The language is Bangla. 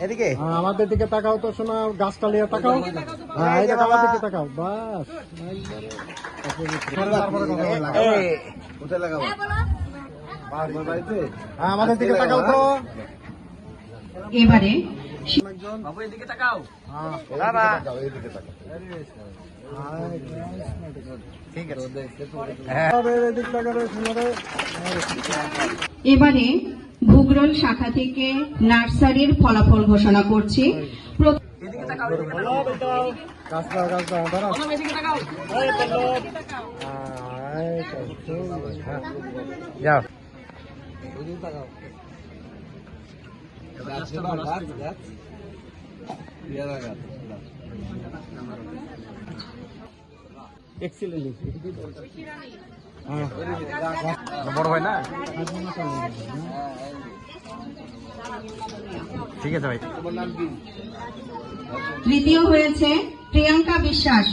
এদিকে আমাদের দিকে তাকাও তো শোনা, গাছটা নিয়ে তাকাও। হ্যাঁ, এই দেখো, আমার দিকে তাকাও। বাস, কোথায় লাগাবো? হ্যাঁ, আমাদের দিকে তাকাও তো। এবারে বাবু এদিকে তাকাও। বাবা ঠিক আছে। এদিক তাকাও শোনা। এবারে ভূগোল শাখা থেকে নার্সারির ফলাফল ঘোষণা করছি। এদিকে তাকাও, এদিকে তাকাও। গাছটা গাছটা ধরো। পল্লব এদিকে তাকাও। যাও। এদিকে তাকাও। বড় হয় না, ঠিক আছে ভাই। তৃতীয় হয়েছে প্রিয়াঙ্কা বিশ্বাস।